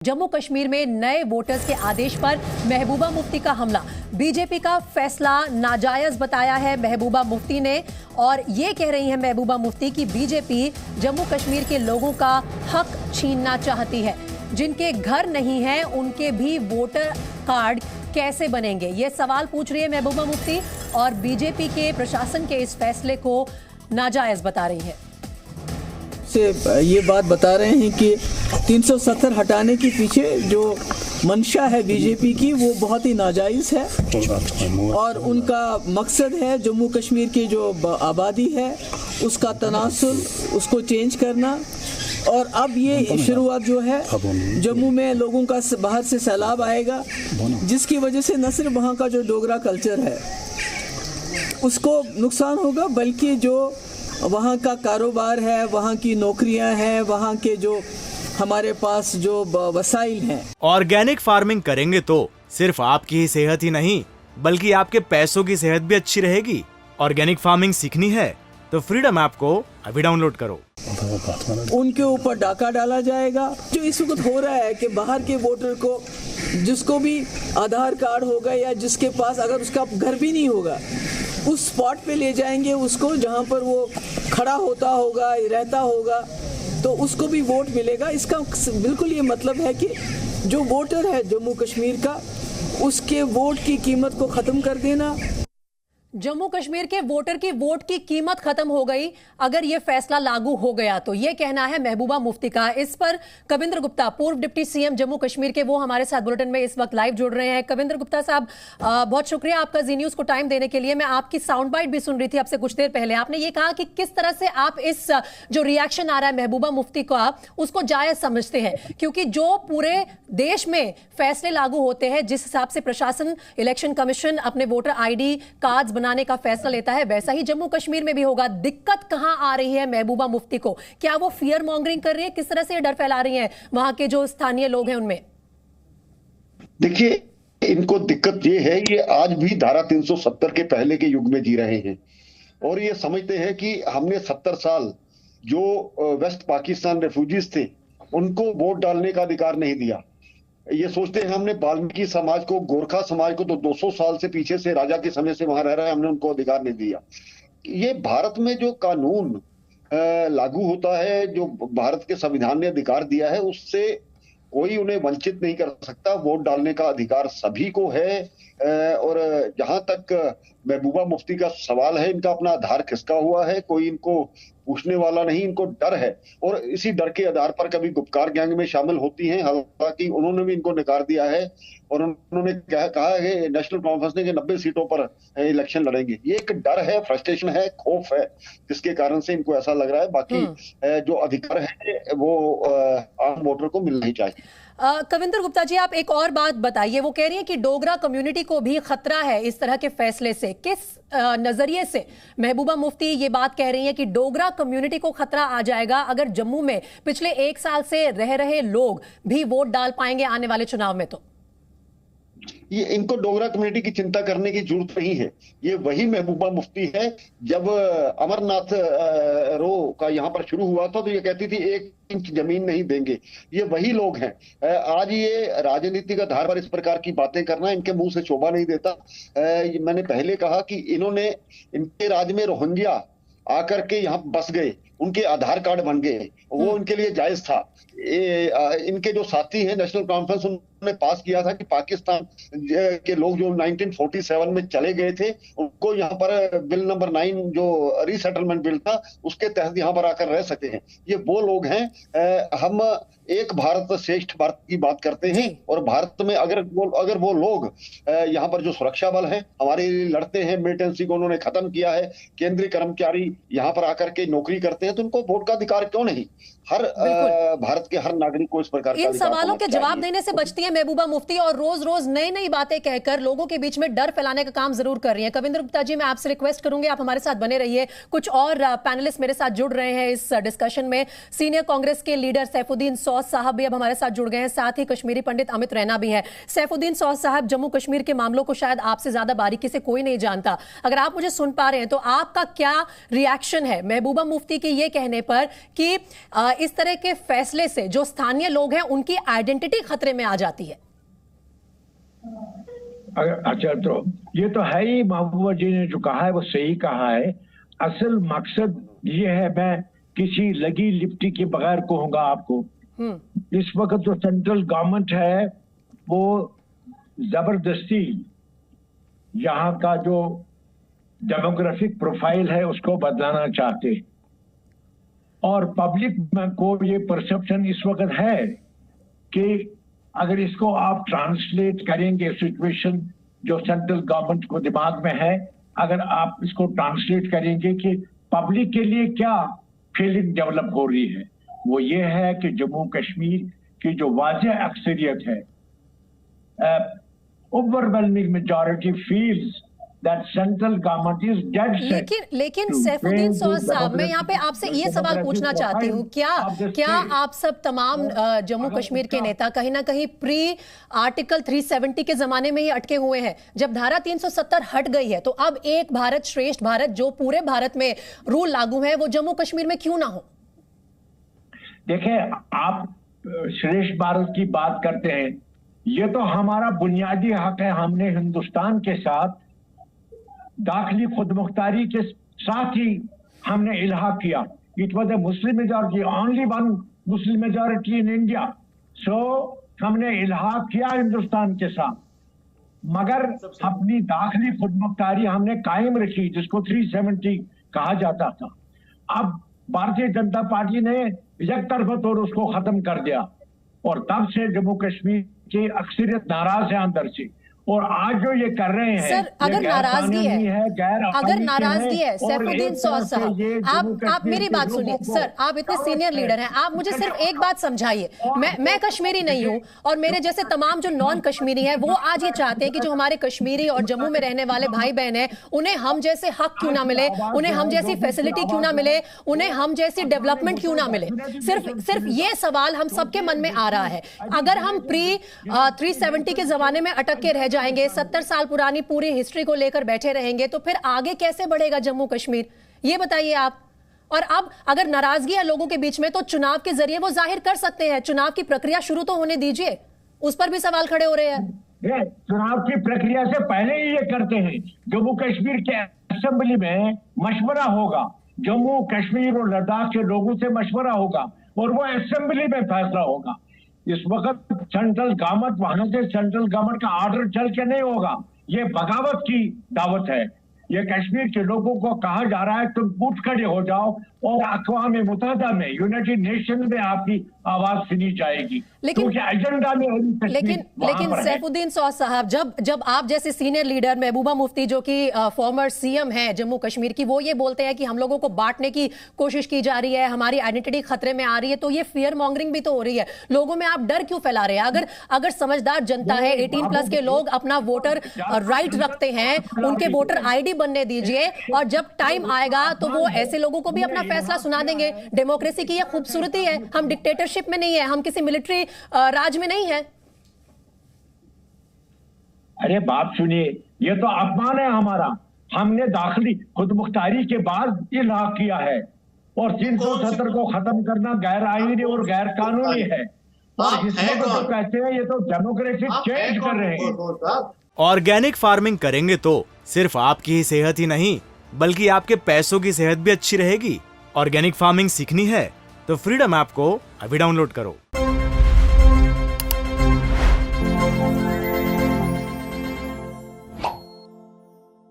जम्मू कश्मीर में नए वोटर्स के आदेश पर महबूबा मुफ्ती का हमला। बीजेपी का फैसला नाजायज बताया है महबूबा मुफ्ती ने, और ये कह रही है महबूबा मुफ्ती कि बीजेपी जम्मू कश्मीर के लोगों का हक छीनना चाहती है। जिनके घर नहीं है उनके भी वोटर कार्ड कैसे बनेंगे, ये सवाल पूछ रही है महबूबा मुफ्ती, और बीजेपी के प्रशासन के इस फैसले को नाजायज बता रही है। से ये बात बता रहे हैं कि 370 हटाने के पीछे जो मंशा है बीजेपी की वो बहुत ही नाजायज है, और उनका मकसद है जम्मू कश्मीर की जो आबादी है उसका तनासुल उसको चेंज करना। और अब ये शुरुआत जो है जम्मू में लोगों का बाहर से सैलाब आएगा, जिसकी वजह से न सिर्फ वहाँ का जो डोगरा कल्चर है उसको नुकसान होगा, बल्कि जो वहाँ का कारोबार है, वहाँ की नौकरियाँ हैं, वहाँ के जो हमारे पास जो वसाइल हैं। ऑर्गेनिक फार्मिंग करेंगे तो सिर्फ आपकी ही सेहत ही नहीं बल्कि आपके पैसों की सेहत भी अच्छी रहेगी। ऑर्गेनिक फार्मिंग सीखनी है तो फ्रीडम ऐप को अभी डाउनलोड करो। उनके ऊपर डाका डाला जाएगा। जो इस वक्त हो रहा है कि बाहर के वोटर को, जिसको भी आधार कार्ड होगा या जिसके पास अगर उसका घर भी नहीं होगा, उस स्पॉट पे ले जाएंगे उसको जहां पर वो खड़ा होता होगा, रहता होगा, तो उसको भी वोट मिलेगा। इसका बिल्कुल ये मतलब है कि जो वोटर है जम्मू कश्मीर का, उसके वोट की कीमत को ख़त्म कर देना। जम्मू कश्मीर के वोटर की वोट की कीमत खत्म हो गई अगर यह फैसला लागू हो गया तो, यह कहना है महबूबा मुफ्ती का। इस पर कविंद्र गुप्ता, पूर्व डिप्टी सीएम जम्मू कश्मीर के, वो हमारे साथ बुलेटिन में इस वक्त लाइव जुड़ रहे हैं। कविंद्र गुप्ता साहब, बहुत शुक्रिया आपका जी न्यूज को टाइम देने के लिए। मैं आपकी साउंड बाइट भी सुन रही थी आपसे कुछ देर पहले। आपने ये कहा कि किस तरह से आप इस जो रिएक्शन आ रहा है महबूबा मुफ्ती का उसको जायज समझते हैं, क्योंकि जो पूरे देश में फैसले लागू होते हैं, जिस हिसाब से प्रशासन, इलेक्शन कमीशन अपने वोटर आईडी कार्ड्स बनाने का फैसला लेता है, वैसा ही जम्मू कश्मीर में भी होगा। दिक्कत कहां आ रही है महबूबा मुफ्ती को? क्या वो फियर मॉन्गरिंग कर रही है? किस तरह से डर फैला रही है वहां के जो स्थानीय लोग हैं उनमें? देखिए, इनको दिक्कत ये है, ये आज भी धारा 370 के पहले के युग में जी रहे हैं और ये समझते हैं कि हमने 70 साल जो वेस्ट पाकिस्तान रेफ्यूजीज थे उनको वोट डालने का अधिकार नहीं दिया। ये सोचते हैं हमने वाल्मीकि समाज को, गोरखा समाज को तो 200 साल से पीछे से, राजा के समय से वहां रह रहा है, हमने उनको अधिकार नहीं दिया। ये भारत में जो कानून लागू होता है, जो भारत के संविधान ने अधिकार दिया है, उससे कोई उन्हें वंचित नहीं कर सकता। वोट डालने का अधिकार सभी को है। और जहां तक महबूबा मुफ्ती का सवाल है, इनका अपना आधार किसका हुआ है, कोई इनको पूछने वाला नहीं, इनको डर है। और इसी डर के आधार पर कभी गुपकार गैंग में शामिल होती हैं। हालांकि उन्होंने भी इनको नकार दिया है और उन्होंने कहा है नेशनल कॉन्फ्रेंस ने कि 90 सीटों पर इलेक्शन लड़ेंगे। ये एक डर है, फ्रस्ट्रेशन है, खौफ है, जिसके कारण से इनको ऐसा लग रहा है। बाकी जो अधिकार है वो आम वोटर को मिलना ही चाहिए। कविंद्र गुप्ता जी, आप एक और बात बताइए। वो कह रही है कि डोगरा कम्युनिटी को भी खतरा है इस तरह के फैसले से। किस नजरिए से महबूबा मुफ्ती ये बात कह रही है कि डोगरा कम्युनिटी को खतरा आ जाएगा अगर जम्मू में पिछले 1 साल से रह रहे लोग भी वोट डाल पाएंगे आने वाले चुनाव में? तो ये इनको डोगरा कम्युनिटी की चिंता करने की जरूरत नहीं है। ये वही महबूबा मुफ्ती है। जब अमरनाथ रो का यहाँ पर शुरू हुआ था तो ये कहती थी 1 इंच जमीन नहीं देंगे। ये वही लोग हैं। आज ये राजनीतिक आधार पर इस प्रकार की बातें करना इनके मुंह से शोभा नहीं देता। मैंने पहले कहा कि इनके राज में रोहिंग्या आकर के यहाँ बस गए, उनके आधार कार्ड बन गए, वो इनके लिए जायज था। इनके जो साथी हैं नेशनल कॉन्फ्रेंस, उन्होंने पास किया था कि पाकिस्तान के लोग जो 1947 में चले गए थे उनको यहाँ पर बिल नंबर 9 जो रीसेटलमेंट बिल था उसके तहत यहाँ पर आकर रह सकते हैं। ये वो लोग हैं। हम एक भारत श्रेष्ठ भारत की बात करते हैं और भारत में अगर वो लोग यहाँ पर जो सुरक्षा बल है हमारे लिए लड़ते हैं, मिलिटेंसी को उन्होंने खत्म किया है, केंद्रीय कर्मचारी यहाँ पर आकर के नौकरी करते हैं, तो उनको वोट का अधिकार क्यों नहीं? हर भारत के हर नागरिक को इस प्रकार का इन सवालों के जवाब देने से बचती है महबूबा मुफ्ती और रोज रोज नई नई बातें कहकर लोगों के बीच में डर फैलाने का काम जरूर कर रही है। कविंद्र गुप्ता जी, मैं आपसे रिक्वेस्ट करूंगी आप हमारे साथ बने रहिए। कुछ और पैनलिस्ट मेरे साथ जुड़ रहे हैं इस डिस्कशन में। सीनियर कांग्रेस के लीडर सैफुद्दीन सौद साहब भी अब हमारे साथ जुड़ गए हैं, साथ ही कश्मीरी पंडित अमित रैना भी है। सैफुद्दीन सौद साहब, जम्मू कश्मीर के मामलों को शायद आपसे ज्यादा बारीकी से कोई नहीं जानता, अगर आप मुझे सुन पा रहे हैं तो आपका क्या रिएक्शन है महबूबा मुफ्ती के ये कहने पर कि इस तरह के फैसले से जो स्थानीय लोग हैं उनकी आइडेंटिटी खतरे में आ जाती है? अच्छा, तो ये तो है ही, महबूबा जी ने जो कहा है वो सही कहा है। असल मकसद ये है, मैं किसी लगी लिपटी के बगैर कहूंगा आपको, इस वक्त जो सेंट्रल गवर्नमेंट है वो जबरदस्ती यहाँ का जो डेमोग्राफिक प्रोफाइल है उसको बदलाना चाहते, और पब्लिक को ये परसेप्शन इस वक्त है कि अगर इसको आप ट्रांसलेट करेंगे, सिचुएशन जो सेंट्रल गवर्नमेंट को दिमाग में है, अगर आप इसको ट्रांसलेट करेंगे कि पब्लिक के लिए क्या फीलिंग डेवलप हो रही है, वो ये है कि जम्मू कश्मीर की जो वाज़ेह अक्सरियत है, overwhelming majority feels that central government is dead set. लेकिन सैफुद्दीन सौद साहब, मैं यहाँ पे आपसे ये सवाल पूछना चाहती हूँ, क्या आप सब तमाम जम्मू कश्मीर के नेता कहीं ना कहीं प्री आर्टिकल 370 के जमाने में ही अटके हुए हैं? जब धारा 370 हट गई है तो अब एक भारत श्रेष्ठ भारत जो पूरे भारत में रूल लागू है वो जम्मू कश्मीर में क्यों ना हो? देखें, आप श्रेष्ठ भारत की बात करते हैं, ये तो हमारा बुनियादी हक है। हमने हिंदुस्तान के साथ दाखिली खुद मुख्तारी के साथ ही हमने इल्हाक किया। It was a Muslim majority, only one Muslim majority in India, so हमने इल्हाक किया हिंदुस्तान के साथ, मगर अपनी दाखिली खुद मुख्तारी हमने कायम रखी, जिसको 370 कहा जाता था। अब भारतीय जनता पार्टी ने एक तरफा तौर उसको खत्म कर दिया, और तब से जम्मू कश्मीर की अक्सरियत नाराज है अंदर से। और आज जो ये कर रहे हैं, सर, अगर नाराजगी है सैफुद्दीन सौद साहब, आप मेरी बात सुनिए सर, आप इतने सीनियर लीडर हैं, आप मुझे सिर्फ एक बात समझाइए। मैं कश्मीरी नहीं हूं, और मेरे जैसे तमाम जो नॉन कश्मीरी हैं वो आज ये चाहते हैं कि जो हमारे कश्मीरी और जम्मू में रहने वाले भाई बहन हैं उन्हें हम जैसे हक क्यों ना मिले, उन्हें हम जैसी फैसिलिटी क्यों ना मिले, उन्हें हम जैसी डेवलपमेंट क्यों ना मिले। सिर्फ ये सवाल हम सबके मन में आ रहा है। अगर हम प्री 370 के जमाने में अटक के रह जाएंगे, 70 साल पुरानी पूरी हिस्ट्री को लेकर बैठे रहेंगे, तो फिर आगे कैसे बढ़ेगा जम्मू कश्मीर, ये बताइए आप। और अब अगर नाराजगी है लोगों के बीच में तो चुनाव के जरिए वो जाहिर कर सकते हैं, चुनाव की प्रक्रिया शुरू तो होने दीजिए, उस पर भी सवाल खड़े हो रहे हैं। चुनाव की प्रक्रिया से पहले ही ये करते हैं। जम्मू कश्मीर के असेंबली में मशवरा होगा, जम्मू कश्मीर और लद्दाख के लोगों से मशवरा होगा, और वो असेंबली में फैसला होगा। इस वक्त सेंट्रल गवर्नमेंट, वहां से सेंट्रल गवर्नमेंट का ऑर्डर चल के नहीं होगा, ये बगावत की दावत है। ये कश्मीर के लोगों को कहा जा रहा है तुम उठ खड़े हो जाओ और अक़वाम मुत्तहिदा में, यूनाइटेड नेशन में आपकी आवाज सुनी जाएगी, क्योंकि एजेंडा में। लेकिन सैफुद्दीन सौद साहब, जब आप जैसे सीनियर लीडर महबूबा मुफ्ती जो कि फॉर्मर सीएम है जम्मू कश्मीर की, वो ये बोलते हैं कि हम लोगों को बांटने की कोशिश की जा रही है, हमारी आइडेंटिटी खतरे में आ रही है, तो ये फियर मॉन्गरिंग भी तो हो रही है। लोगों में आप डर क्यों फैला रहे हैं? अगर समझदार जनता है, 18+ के लोग अपना वोटर राइट रखते हैं, उनके वोटर ID बनने दीजिए, और जब टाइम आएगा तो वो ऐसे लोगों को भी अपना फैसला सुना देंगे। डेमोक्रेसी की यह खूबसूरती है, हम डिक्टेटरशिप में नहीं है, हम किसी मिलिट्री राज में नहीं है। अरे बात सुनिए, ये तो अपमान है हमारा। हमने दाखिली खुद मुख्तारी के बाद इल्हाक किया है, और 370 को खत्म करना गैर आईनी और गैर कानूनी है, और इसमें तो कहते हैं ये तो डेमोक्रेसी चेंज कर रहे हैं। ऑर्गेनिक फार्मिंग करेंगे तो सिर्फ आपकी ही सेहत ही नहीं बल्कि आपके पैसों की सेहत भी अच्छी रहेगी। ऑर्गेनिक फार्मिंग सीखनी है तो फ्रीडम ऐप को अभी डाउनलोड करो।